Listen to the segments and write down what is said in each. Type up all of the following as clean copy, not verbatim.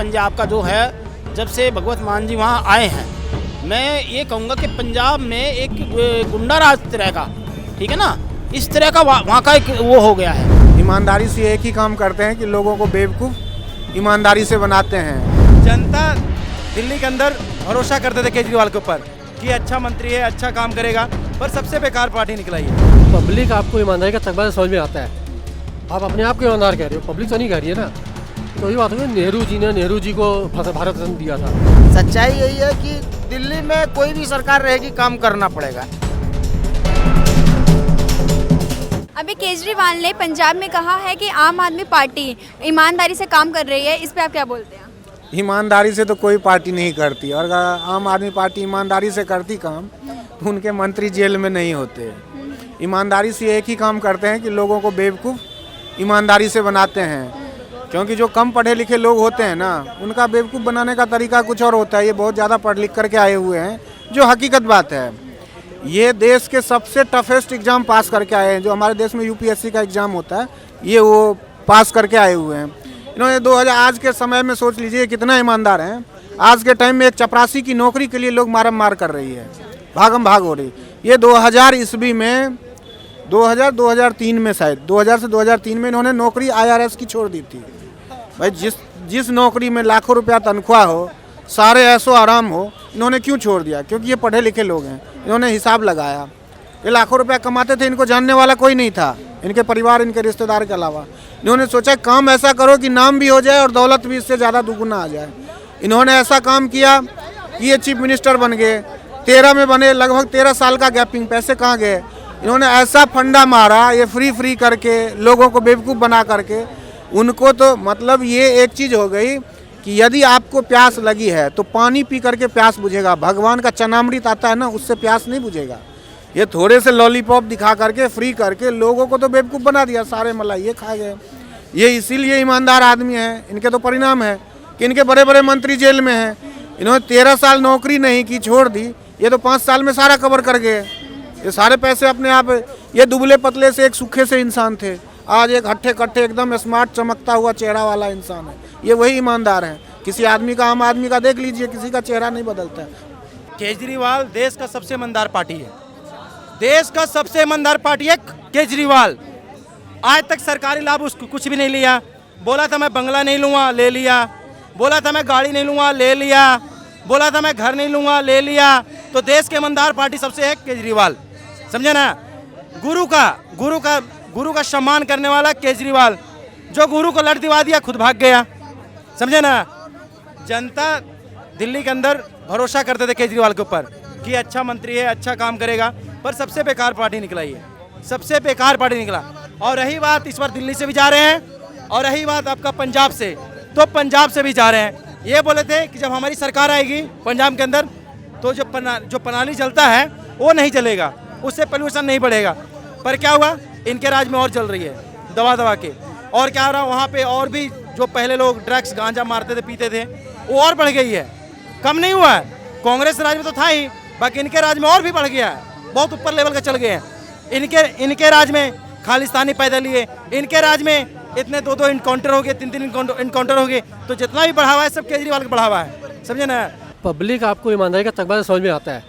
पंजाब का जो है, जब से भगवत मान जी वहाँ आए हैं, मैं ये कहूँगा कि पंजाब में एक गुंडा राज तरह का, ठीक है ना, इस तरह का वहाँ का एक वो हो गया है। ईमानदारी से एक ही काम करते हैं कि लोगों को बेवकूफ़ ईमानदारी से बनाते हैं। जनता दिल्ली के अंदर भरोसा करते थे केजरीवाल के ऊपर कि अच्छा मंत्री है, अच्छा काम करेगा, पर सबसे बेकार पार्टी निकलाई है। पब्लिक आपको ईमानदारी का तकबा समझ में आता है। आप अपने आप को ईमानदार कह रहे हो, पब्लिक तो नहीं कह रही है ना। तो ये बात है, नेहरू जी को भारत रत्न दिया था। सच्चाई यही है कि दिल्ली में कोई भी सरकार रहेगी, काम करना पड़ेगा। अभी केजरीवाल ने पंजाब में कहा है कि आम आदमी पार्टी ईमानदारी से काम कर रही है, इस पे आप क्या बोलते हैं? ईमानदारी से तो कोई पार्टी नहीं करती, और अगर आम आदमी पार्टी ईमानदारी से करती काम तो उनके मंत्री जेल में नहीं होते। ईमानदारी से एक ही काम करते हैं कि लोगों को बेवकूफ़ ईमानदारी से बनाते हैं, क्योंकि जो कम पढ़े लिखे लोग होते हैं ना, उनका बेवकूफ़ बनाने का तरीका कुछ और होता है। ये बहुत ज़्यादा पढ़ लिख करके आए हुए हैं, जो हकीकत बात है। ये देश के सबसे टफेस्ट एग्ज़ाम पास करके आए हैं। जो हमारे देश में यूपीएससी का एग्ज़ाम होता है, ये वो पास करके आए हुए हैं। इन्होंने 2000 आज के समय में सोच लीजिए कितना ईमानदार हैं। आज के टाइम में एक चपरासी की नौकरी के लिए लोग मारम मार कर रही है, भागम भाग हो रही। ये 2000 ईस्वी में 2003 में शायद 2000 से 2003 में इन्होंने नौकरी IRS की छोड़ दी थी। भाई जिस नौकरी में लाखों रुपया तनख्वाह हो, सारे ऐसो आराम हो, इन्होंने क्यों छोड़ दिया? क्योंकि ये पढ़े लिखे लोग हैं। इन्होंने हिसाब लगाया, ये लाखों रुपया कमाते थे, इनको जानने वाला कोई नहीं था, इनके परिवार, इनके रिश्तेदार के अलावा। इन्होंने सोचा काम ऐसा करो कि नाम भी हो जाए और दौलत भी इससे ज़्यादा दुगुना आ जाए। इन्होंने ऐसा काम किया कि ये चीफ मिनिस्टर बन गए। 13 में बने, लगभग 13 साल का गैपिंग, पैसे कहाँ गए? इन्होंने ऐसा फंडा मारा, ये फ्री करके लोगों को बेवकूफ़ बना करके। उनको तो मतलब ये एक चीज़ हो गई कि यदि आपको प्यास लगी है तो पानी पी करके प्यास बुझेगा। भगवान का चनामृत आता है ना, उससे प्यास नहीं बुझेगा। ये थोड़े से लॉलीपॉप दिखा करके, फ्री करके लोगों को तो बेवकूफ़ बना दिया, सारे मलाई ये खा गए। ये इसीलिए ईमानदार आदमी हैं। इनके तो परिणाम है कि इनके बड़े बड़े मंत्री जेल में हैं। इन्होंने 13 साल नौकरी नहीं की, छोड़ दी। ये तो 5 साल में सारा कवर कर गए। ये सारे पैसे अपने आप। ये दुबले पतले से एक सूखे से इंसान थे, आज एक हट्ठे कट्ठे एकदम स्मार्ट चमकता हुआ चेहरा वाला इंसान है। ये वही ईमानदार है। किसी आदमी का, आम आदमी का देख लीजिए, किसी का चेहरा नहीं बदलता है। केजरीवाल देश का सबसे ईमानदार पार्टी है। देश का सबसे ईमानदार पार्टी है केजरीवाल। आज तक सरकारी लाभ उसको कुछ भी नहीं लिया। बोला था मैं बंगला नहीं लूँगा, ले लिया। बोला था मैं गाड़ी नहीं लूँगा, ले लिया। बोला था मैं घर नहीं लूँगा, ले लिया। तो देश के ईमानदार पार्टी सबसे है केजरीवाल, समझे ना। गुरु का सम्मान करने वाला केजरीवाल, जो गुरु को लड़ दिवा दिया, खुद भाग गया, समझे ना। जनता दिल्ली के अंदर भरोसा करते थे केजरीवाल के ऊपर कि अच्छा मंत्री है, अच्छा काम करेगा, पर सबसे बेकार पार्टी निकलाई है, सबसे बेकार पार्टी निकला। और रही बात, इस बार दिल्ली से भी जा रहे हैं, और रही बात आपका पंजाब से, तो पंजाब से भी जा रहे हैं। ये बोले थे कि जब हमारी सरकार आएगी पंजाब के अंदर, तो जो पनाली जलता है वो नहीं जलेगा, उससे पोल्यूशन नहीं बढ़ेगा। पर क्या हुआ, इनके राज में और जल रही है दबा के। और क्या हो रहा, वहाँ पे और भी जो पहले लोग ड्रग्स गांजा मारते थे, पीते थे, वो और बढ़ गई है, कम नहीं हुआ है। कांग्रेस राज में तो था ही, बाकी इनके राज में और भी बढ़ गया है, बहुत ऊपर लेवल का चल गए हैं। इनके राज में खालिस्तानी पैदा लिए, इनके राज में इतने 2 इनकाउंटर हो गए, 3 इनकाउंटर हो गए। तो जितना भी बढ़ावा है सब केजरीवाल का बढ़ावा है, समझे ना। पब्लिक आपको ईमानदारी का तकबा समझ में आता है।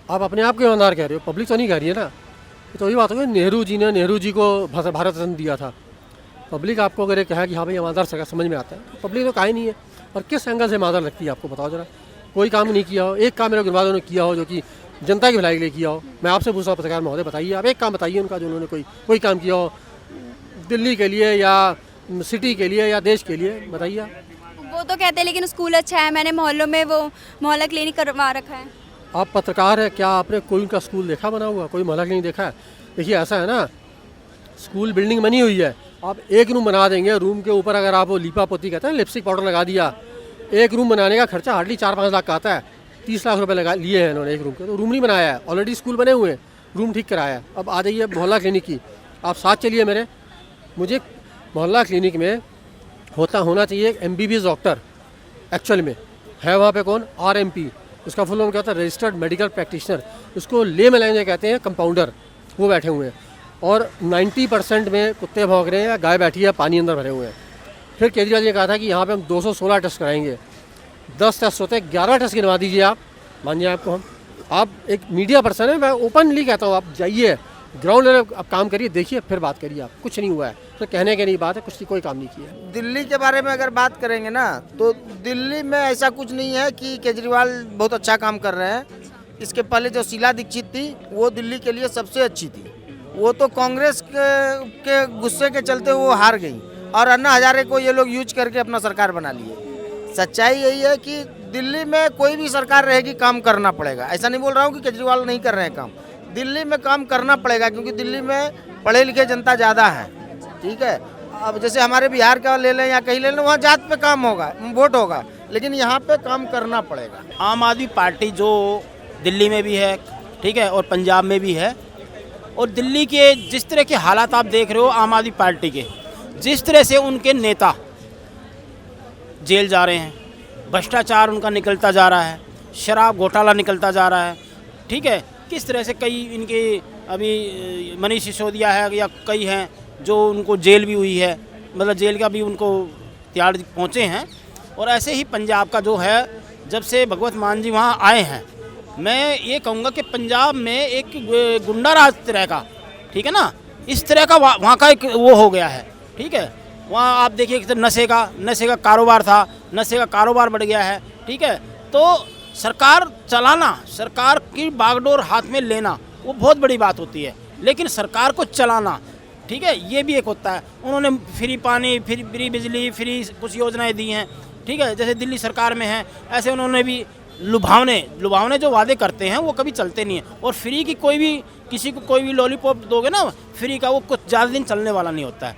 आप अपने आप को ईमानदार कह रहे हो, पब्लिक तो नहीं कह रही है ना। तो ये बात हो गई, नेहरू जी को भारत रत्न दिया था। पब्लिक आपको अगर ये कहा कि हाँ भाई ईमानदार समझ में आता है, तो पब्लिक तो कहा ही नहीं है। और किस एंगल से ईमानदार लगती है आपको, बताओ जरा। कोई काम नहीं किया हो, एक काम मेरे गुनवादों ने किया हो जो कि जनता की भलाई के लिए किया हो। मैं आपसे पूछता हूँ पत्रकार महोदय, बताइए आप एक काम बताइए उनका, जो उन्होंने कोई काम किया हो दिल्ली के लिए या सिटी के लिए या देश के लिए, बताइए। वो तो कहते हैं लेकिन स्कूल अच्छा है, मैंने मोहल्लों में वो मोहल्ला क्लिनिक करवा रखा है। आप पत्रकार है, क्या आपने कोई उनका स्कूल देखा बना हुआ, कोई मोहल्ला क्लिनिक देखा है? देखिए ऐसा है ना, स्कूल बिल्डिंग बनी हुई है, आप एक रूम बना देंगे, रूम के ऊपर अगर आप वो लीपा पोती कहते हैं लिपस्टिक पाउडर लगा दिया, एक रूम बनाने का खर्चा हार्डली 4-5 लाख का आता है। 30 लाख रुपए लगा लिए हैं इन्होंने एक रूम के। तो रूम नहीं बनाया है, ऑलरेडी स्कूल बने हुए हैं, रूम ठीक कराया है। अब आ जाइए मोहल्ला क्लिनिक की, आप साथ चलिए मेरे। मुझे मोहल्ला क्लिनिक में होना चाहिए एक MBBS डॉक्टर, एक्चुअल में है वहाँ पे कौन, RMP, उसका फुल फॉर्म क्या होता है, रजिस्टर्ड मेडिकल प्रैक्टिशनर। उसको ले में लैंग्वेज कहते हैं कंपाउंडर, वो बैठे हुए हैं। और 90% में कुत्ते भौंक रहे हैं या गाय बैठी है, पानी अंदर भरे हुए हैं। फिर केजरीवाल ने कहा था कि यहाँ पे हम 216 टेस्ट कराएंगे, 10 टेस्ट होते हैं, 11 टेस्ट गिनवा दीजिए आप, मान जाए आपको हम। आप एक मीडिया पर्सन है, मैं ओपनली कहता हूँ, आप जाइए ग्राउंड लेवल आप काम करिए, देखिए, फिर बात करिए। आप कुछ नहीं हुआ है, तो कहने के नहीं बात है, कुछ कोई काम नहीं किया है। दिल्ली के बारे में अगर बात करेंगे ना, तो दिल्ली में ऐसा कुछ नहीं है कि केजरीवाल बहुत अच्छा काम कर रहे हैं। इसके पहले जो शीला दीक्षित थी, वो दिल्ली के लिए सबसे अच्छी थी। वो तो कांग्रेस के गुस्से के चलते वो हार गई, और अन्ना हजारे को ये लोग यूज करके अपना सरकार बना लिए। सच्चाई यही है कि दिल्ली में कोई भी सरकार रहेगी, काम करना पड़ेगा। ऐसा नहीं बोल रहा हूँ कि केजरीवाल नहीं कर रहे हैं काम, दिल्ली में काम करना पड़ेगा, क्योंकि दिल्ली में पढ़े लिखे जनता ज़्यादा है। ठीक है, अब जैसे हमारे बिहार का ले लें या कहीं ले लें, वहाँ जात पे काम होगा, वोट होगा, लेकिन यहाँ पे काम करना पड़ेगा। आम आदमी पार्टी जो दिल्ली में भी है, ठीक है, और पंजाब में भी है, और दिल्ली के जिस तरह के हालात आप देख रहे हो आम आदमी पार्टी के, जिस तरह से उनके नेता जेल जा रहे हैं, भ्रष्टाचार उनका निकलता जा रहा है, शराब घोटाला निकलता जा रहा है, ठीक है, किस तरह से कई इनके अभी मनीष सिसोदिया है या कई हैं जो उनको जेल भी हुई है, मतलब जेल का भी उनको तिहाड़ पहुँचे हैं। और ऐसे ही पंजाब का जो है, जब से भगवत मान जी वहाँ आए हैं, मैं ये कहूँगा कि पंजाब में एक गुंडा राज तरह का, ठीक है ना, इस तरह का वहाँ का एक वो हो गया है। ठीक है, वहाँ आप देखिए कि नशे का कारोबार था, नशे का कारोबार बढ़ गया है। ठीक है, तो सरकार चलाना, सरकार की बागडोर हाथ में लेना, वो बहुत बड़ी बात होती है, लेकिन सरकार को चलाना, ठीक है, ये भी एक होता है। उन्होंने फ्री पानी, फ्री बिजली, फ्री कुछ योजनाएं दी हैं, ठीक है, जैसे दिल्ली सरकार में है, ऐसे उन्होंने भी लुभावने जो वादे करते हैं वो कभी चलते नहीं हैं। और फ्री की किसी को कोई भी लॉलीपॉप दोगे ना फ्री का, वो कुछ ज़्यादा दिन चलने वाला नहीं होता है।